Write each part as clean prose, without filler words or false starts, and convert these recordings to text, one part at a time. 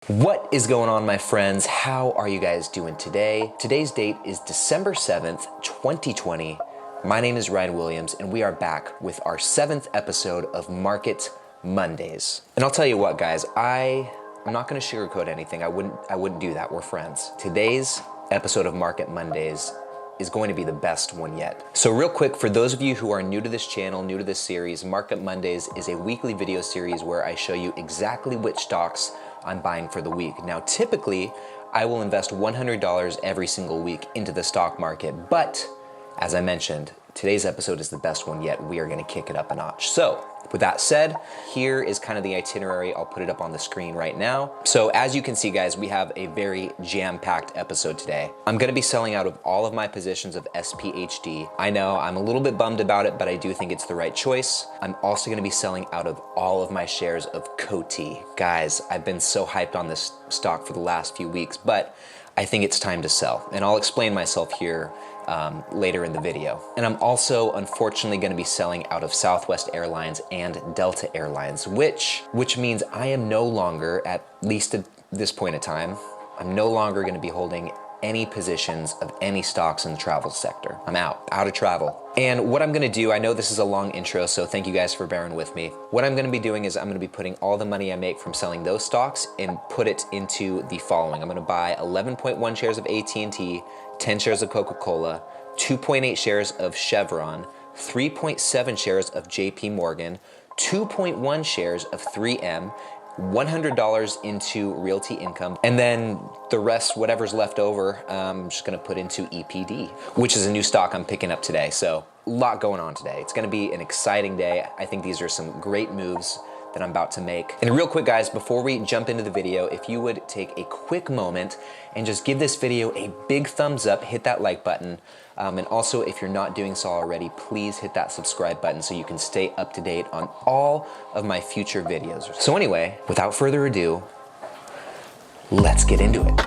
What is going on, my friends? How are you guys doing today? Today's date is December 7th, 2020. My name is Ryne Williams, and we are back with our 7th episode of Market Mondays. And I'll tell you what, guys, I'm not gonna sugarcoat anything. I wouldn't do that. We're friends. Today's episode of Market Mondays is going to be the best one yet. So real quick, for those of you who are new to this channel, new to this series, Market Mondays is a weekly video series where I show you exactly which stocks I'm buying for the week. Now, typically, I will invest $100 every single week into the stock market, but as I mentioned, today's episode is the best one yet. We are gonna kick it up a notch. So, with that said, here is kind of the itinerary. I'll put it up on the screen right now. So as you can see, guys, we have a very jam-packed episode today. I'm gonna be selling out of all of my positions of SPHD. I know I'm a little bit bummed about it, but I do think it's the right choice. I'm also gonna be selling out of all of my shares of COTY. Guys, I've been so hyped on this stock for the last few weeks, but I think it's time to sell. And I'll explain myself here later in the video. And I'm also unfortunately gonna be selling out of Southwest Airlines and Delta Airlines, which means I am no longer, at least at this point in time, I'm no longer gonna be holding any positions of any stocks in the travel sector. I'm out of travel. And what I'm gonna do, I know this is a long intro, so thank you guys for bearing with me. What I'm gonna be doing is I'm gonna be putting all the money I make from selling those stocks and put it into the following. I'm gonna buy 11.1 shares of AT&T, 10 shares of Coca-Cola, 2.8 shares of Chevron, 3.7 shares of JP Morgan, 2.1 shares of 3M, $100 into Realty Income, and then the rest, whatever's left over, I'm just gonna put into EPD, which is a new stock I'm picking up today. So a lot going on today. It's gonna be an exciting day. I think these are some great moves that I'm about to make. And real quick, guys, before we jump into the video, if you would take a quick moment and just give this video a big thumbs up, hit that like button. And also, if you're not doing so already, please hit that subscribe button so you can stay up to date on all of my future videos. So anyway, without further ado, let's get into it.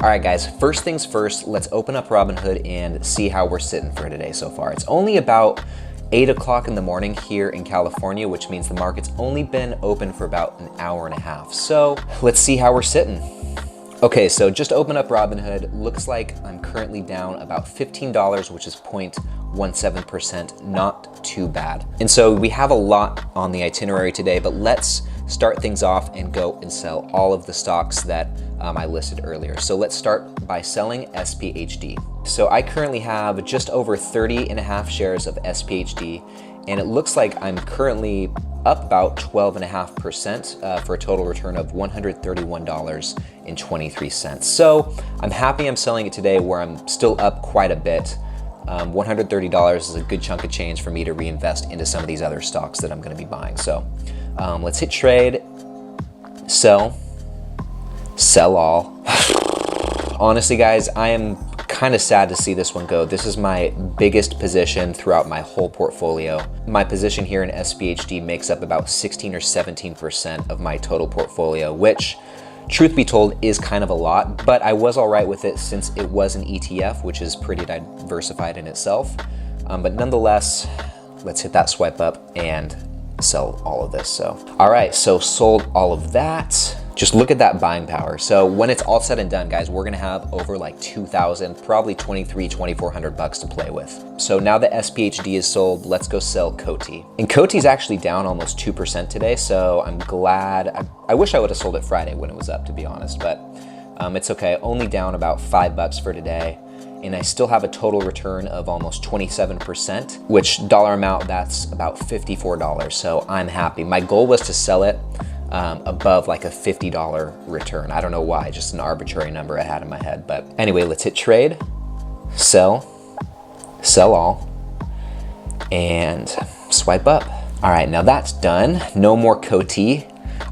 All right, guys, first things first, let's open up Robinhood and see how we're sitting for today so far. It's only about 8 o'clock in the morning here in California, which means the market's only been open for about an hour and a half. So let's see how we're sitting. Okay, so just open up Robinhood. Looks like I'm currently down about $15, which is 0.17%, not too bad. And so we have a lot on the itinerary today, but let's start things off and go and sell all of the stocks that I listed earlier. So let's start by selling SPHD. So I currently have just over 30.5 shares of SPHD, and it looks like I'm currently up about 12.5% for a total return of $131.23. So I'm happy I'm selling it today where I'm still up quite a bit. $130 is a good chunk of change for me to reinvest into some of these other stocks that I'm gonna be buying. So let's hit trade, sell all. Honestly, guys, I am kind of sad to see this one go. This is my biggest position throughout my whole portfolio. My position here in SPHD makes up about 16 or 17% of my total portfolio, which, truth be told, is kind of a lot, but I was all right with it since it was an ETF, which is pretty diversified in itself. But nonetheless, let's hit that swipe up and sell all of this. So, all right, so sold all of that. Just look at that buying power. So when it's all said and done, guys, we're gonna have over like 2,000, probably 2,400 bucks to play with. So now that SPHD is sold, let's go sell COTY. And COTY's actually down almost 2% today, so I'm glad. I wish I would have sold it Friday when it was up, to be honest, but it's okay. Only down about $5 for today. And I still have a total return of almost 27%, which dollar amount, that's about $54. So I'm happy. My goal was to sell it above like a $50 return. I don't know why, just an arbitrary number I had in my head. But anyway, let's hit trade, sell all, and swipe up. All right, now that's done. No more COTY.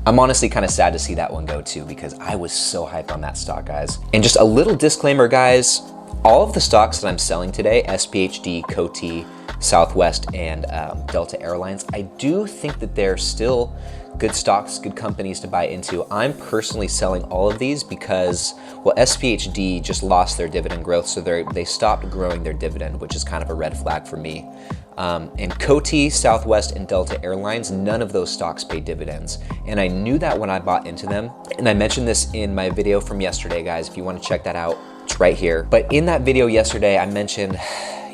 I'm honestly kind of sad to see that one go too, because I was so hyped on that stock, guys. And just a little disclaimer, guys, all of the stocks that I'm selling today, SPHD, COTY, Southwest and Delta Airlines. I do think that they're still good stocks, good companies to buy into. I'm personally selling all of these because, well, SPHD just lost their dividend growth, so they stopped growing their dividend, which is kind of a red flag for me. And COTY, Southwest, and Delta Airlines, none of those stocks pay dividends. And I knew that when I bought into them. And I mentioned this in my video from yesterday, guys. If you want to check that out, it's right here. But in that video yesterday, I mentioned,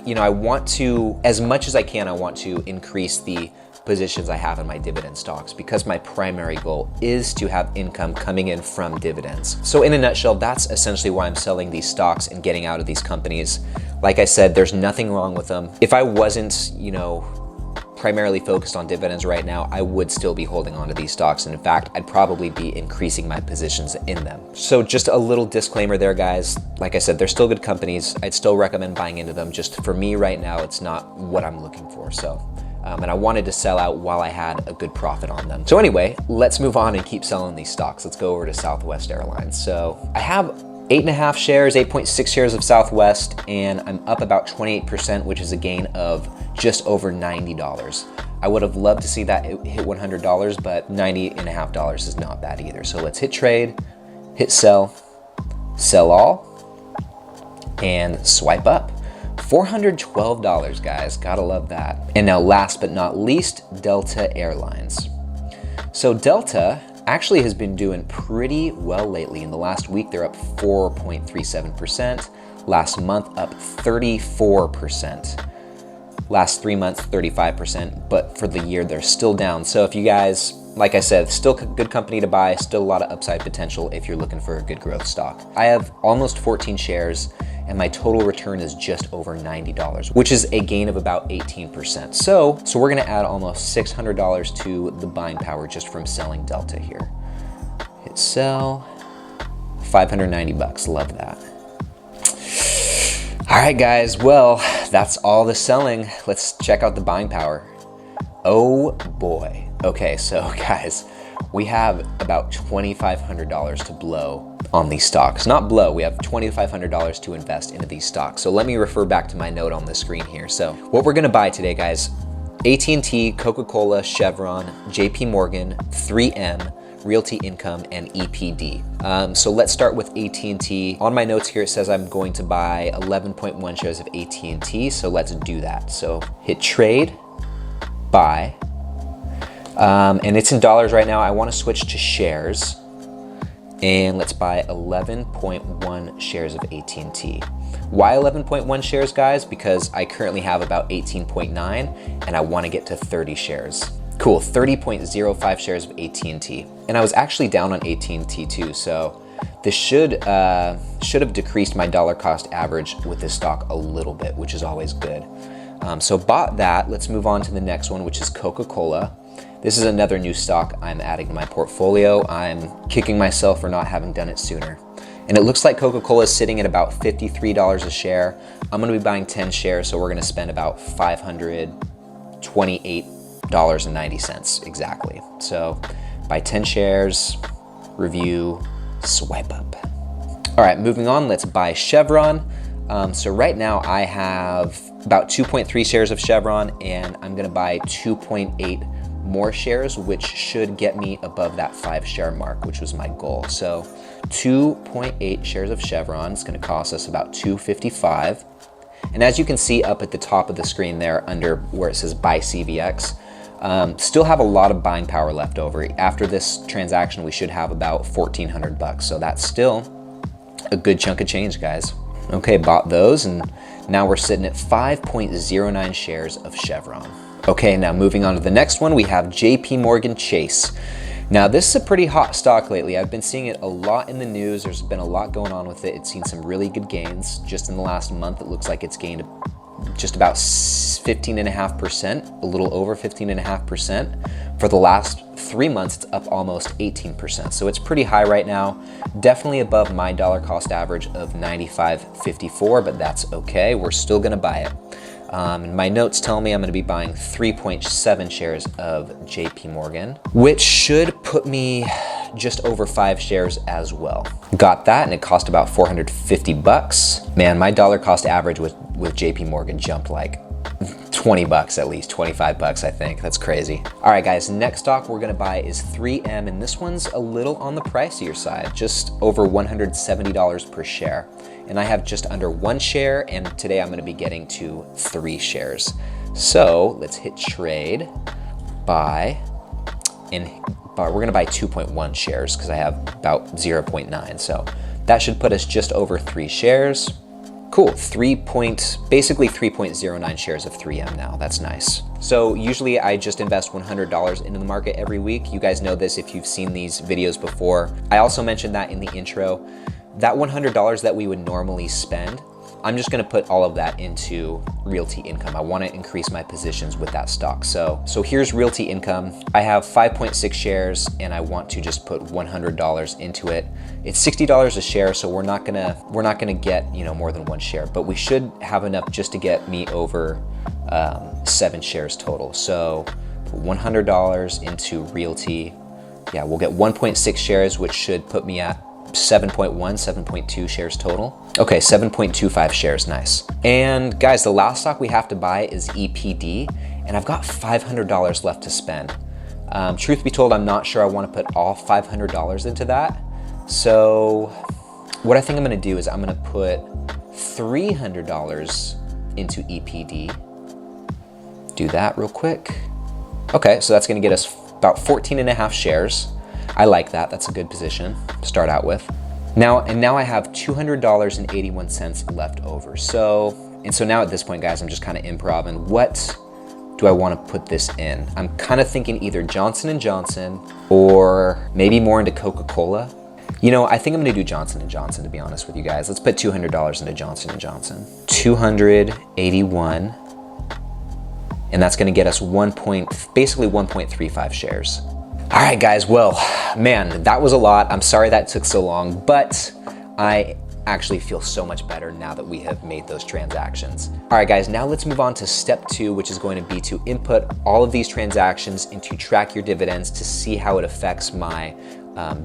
you know, I want to, as much as I can, I want to increase the positions I have in my dividend stocks because my primary goal is to have income coming in from dividends. So in a nutshell, that's essentially why I'm selling these stocks and getting out of these companies. Like I said, there's nothing wrong with them. If I wasn't, you know, primarily focused on dividends right now, I would still be holding on to these stocks. And in fact, I'd probably be increasing my positions in them. So just a little disclaimer there, guys. Like I said, they're still good companies. I'd still recommend buying into them. Just for me right now, it's not what I'm looking for. So. And I wanted to sell out while I had a good profit on them. So anyway, let's move on and keep selling these stocks. Let's go over to Southwest Airlines. So I have 8.5 shares, 8.6 shares of Southwest, and I'm up about 28%, which is a gain of just over $90. I would have loved to see that hit $100, but $90.50 is not bad either. So let's hit trade, hit sell, sell all, and swipe up. $412, guys, gotta love that. And now last but not least, Delta Airlines. So Delta actually has been doing pretty well lately. In the last week, they're up 4.37%. Last month, up 34%. Last 3 months, 35%, but for the year, they're still down. So if you guys, like I said, still good company to buy, still a lot of upside potential if you're looking for a good growth stock. I have almost 14 shares and my total return is just over $90, which is a gain of about 18%. So we're gonna add almost $600 to the buying power just from selling Delta here. Hit sell, 590 bucks, love that. All right, guys, well, that's all the selling. Let's check out the buying power. Oh boy. Okay, so guys, we have about $2,500 to blow on these stocks. Not blow, we have $2,500 to invest into these stocks. So let me refer back to my note on the screen here. So what we're gonna buy today, guys, AT&T, Coca-Cola, Chevron, JP Morgan, 3M, Realty Income, and EPD. So let's start with AT&T. On my notes here, it says I'm going to buy 11.1 shares of AT&T, so let's do that. So hit trade, buy, and it's in dollars right now. I wanna switch to shares, and let's buy 11.1 shares of AT&T. Why 11.1 shares, guys? Because I currently have about 18.9 and I wanna get to 30 shares. Cool, 30.05 shares of AT&T. And I was actually down on AT&T too, so this should have decreased my dollar cost average with this stock a little bit, which is always good. So bought that. Let's move on to the next one, which is Coca-Cola. This is another new stock I'm adding to my portfolio. I'm kicking myself for not having done it sooner. And it looks like Coca-Cola is sitting at about $53 a share. I'm gonna be buying 10 shares, so we're gonna spend about $528.90 exactly. So buy 10 shares, review, swipe up. All right, moving on, let's buy Chevron. So right now I have about 2.3 shares of Chevron and I'm gonna buy 2.8 more shares, which should get me above that 5 share mark, which was my goal. So 2.8 shares of Chevron is gonna cost us about $255. And as you can see up at the top of the screen there under where it says buy CVX, still have a lot of buying power left over. After this transaction, we should have about 1,400 bucks. So that's still a good chunk of change, guys. Okay, bought those, and now we're sitting at 5.09 shares of Chevron. Okay, now moving on to the next one, we have JP Morgan Chase. Now this is a pretty hot stock lately. I've been seeing it a lot in the news. There's been a lot going on with it. It's seen some really good gains. Just in the last month, it looks like it's gained just about 15.5%, a little over 15.5%. For the last 3 months, it's up almost 18%. So it's pretty high right now. Definitely above my dollar cost average of $95.54, but that's okay. We're still gonna buy it. And my notes tell me I'm gonna be buying 3.7 shares of JP Morgan, which should put me just over 5 shares as well. Got that, and it cost about 450 bucks. Man, my dollar cost average with JP Morgan jumped like 20 bucks at least, 25 bucks, I think. That's crazy. All right, guys, next stock we're gonna buy is 3M, and this one's a little on the pricier side, just over $170 per share. And I have just under 1 share, and today I'm gonna be getting to 3 shares. So let's hit trade, buy, and we're gonna buy 2.1 shares because I have about 0.9. So that should put us just over 3 shares. Cool, basically 3.09 shares of 3M now. That's nice. So usually I just invest $100 into the market every week. You guys know this if you've seen these videos before. I also mentioned that in the intro. That $100 that we would normally spend, I'm just gonna put all of that into Realty Income. I wanna increase my positions with that stock. So here's Realty Income. I have 5.6 shares and I want to just put $100 into it. It's $60 a share, so we're not gonna get, you know, more than 1 share, but we should have enough just to get me over 7 shares total. So put $100 into Realty. Yeah, we'll get 1.6 shares, which should put me at 7.2 shares total. Okay, 7.25 shares, nice. And guys, the last stock we have to buy is EPD, and I've got $500 left to spend. Truth be told, I'm not sure I wanna put all $500 into that. So what I think I'm gonna do is I'm gonna put $300 into EPD. Do that real quick. Okay, so that's gonna get us about 14.5 shares. I like that, that's a good position to start out with. Now I have $200.81 left over. So now at this point, guys, I'm just kind of improvising. What do I want to put this in? I'm kind of thinking either Johnson & Johnson or maybe more into Coca-Cola. You know, I think I'm gonna do Johnson & Johnson, to be honest with you guys. Let's put $200 into Johnson & Johnson. 281, and that's gonna get us basically 1.35 shares. All right, guys, well, man, that was a lot. I'm sorry that took so long, but I actually feel so much better now that we have made those transactions. All right, guys, now let's move on to step 2, which is going to be to input all of these transactions into Track Your Dividends to see how it affects my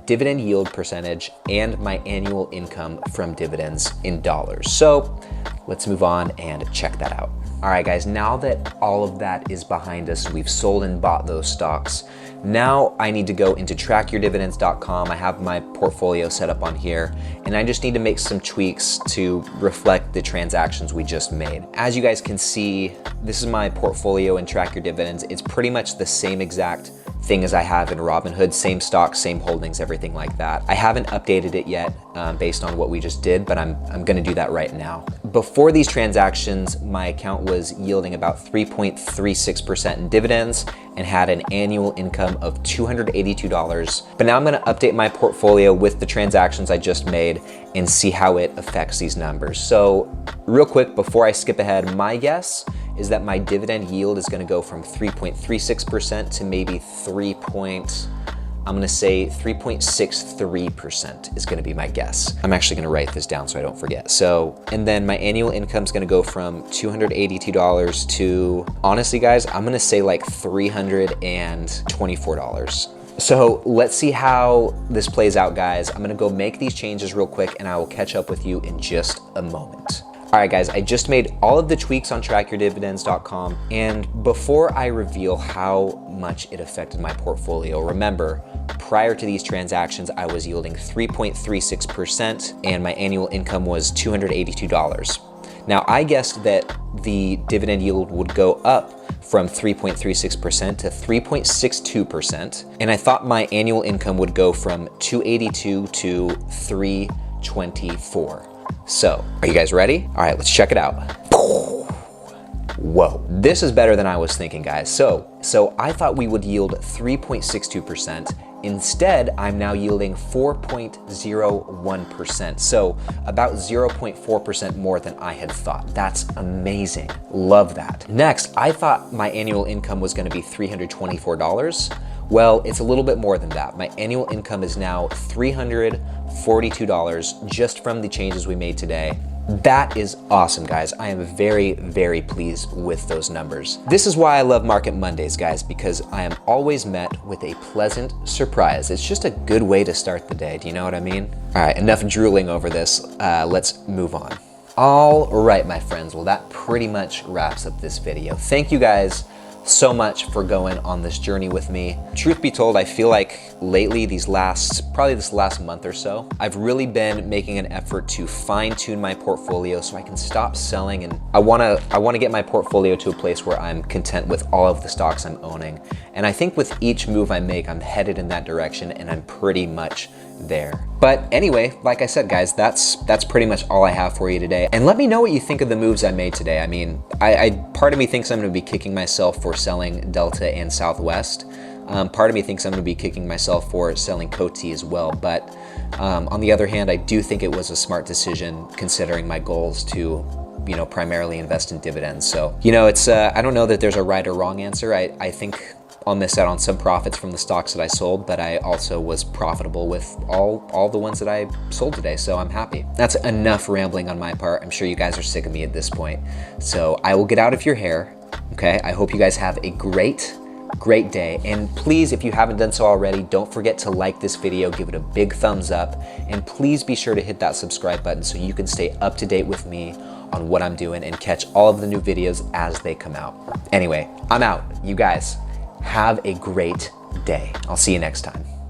dividend yield percentage and my annual income from dividends in dollars. So let's move on and check that out. All right, guys, now that all of that is behind us, we've sold and bought those stocks. Now I need to go into trackyourdividends.com. I have my portfolio set up on here, and I just need to make some tweaks to reflect the transactions we just made. As you guys can see, this is my portfolio in Track Your Dividends. It's pretty much the same exact thing as I have in Robinhood, same stocks, same holdings, everything like that. I haven't updated it yet based on what we just did, but I'm gonna do that right now. Before these transactions, my account was yielding about 3.36% in dividends and had an annual income of $282. But now I'm gonna update my portfolio with the transactions I just made and see how it affects these numbers. So real quick, before I skip ahead, my guess is that my dividend yield is gonna go from 3.36% to maybe 3.63% is gonna be my guess. I'm actually gonna write this down so I don't forget. So, and then my annual income is gonna go from $282 to, honestly guys, I'm gonna say like $324. So let's see how this plays out, guys. I'm gonna go make these changes real quick and I will catch up with you in just a moment. All right, guys, I just made all of the tweaks on trackyourdividends.com, and before I reveal how much it affected my portfolio, remember, prior to these transactions, I was yielding 3.36% and my annual income was $282. Now, I guessed that the dividend yield would go up from 3.36% to 3.62%, and I thought my annual income would go from $282 to $324. So, are you guys ready? All right, let's check it out. Whoa, this is better than I was thinking, guys. So I thought we would yield 3.62%. Instead, I'm now yielding 4.01%. So about 0.4% more than I had thought. That's amazing. Love that. Next, I thought my annual income was gonna be $324. Well, it's a little bit more than that. My annual income is now $342 just from the changes we made today. That is awesome, guys. I am very, very pleased with those numbers. This is why I love Market Mondays, guys, because I am always met with a pleasant surprise. It's just a good way to start the day. Do you know what I mean? All right, enough drooling over this. Let's move on. All right, my friends, well, that pretty much wraps up this video. Thank you guys so much for going on this journey with me. Truth be told, I feel like lately, probably this last month or so, I've really been making an effort to fine tune my portfolio so I can stop selling, and I wanna get my portfolio to a place where I'm content with all of the stocks I'm owning. And I think with each move I make, I'm headed in that direction, and I'm pretty much there. But anyway, like I said, guys, that's pretty much all I have for you today. And let me know what you think of the moves I made today. I mean, part of me thinks I'm gonna be kicking myself for selling Delta and Southwest. Part of me thinks I'm gonna be kicking myself for selling COTY as well. But on the other hand, I do think it was a smart decision considering my goals to, you know, primarily invest in dividends. So, you know, it's, I don't know that there's a right or wrong answer. I think I'll miss out on some profits from the stocks that I sold, but I also was profitable with all the ones that I sold today, so I'm happy. That's enough rambling on my part. I'm sure you guys are sick of me at this point. So I will get out of your hair, okay? I hope you guys have a great day. And please, if you haven't done so already, don't forget to like this video, give it a big thumbs up, and please be sure to hit that subscribe button so you can stay up to date with me on what I'm doing and catch all of the new videos as they come out. Anyway, I'm out. You guys, have a great day. I'll see you next time.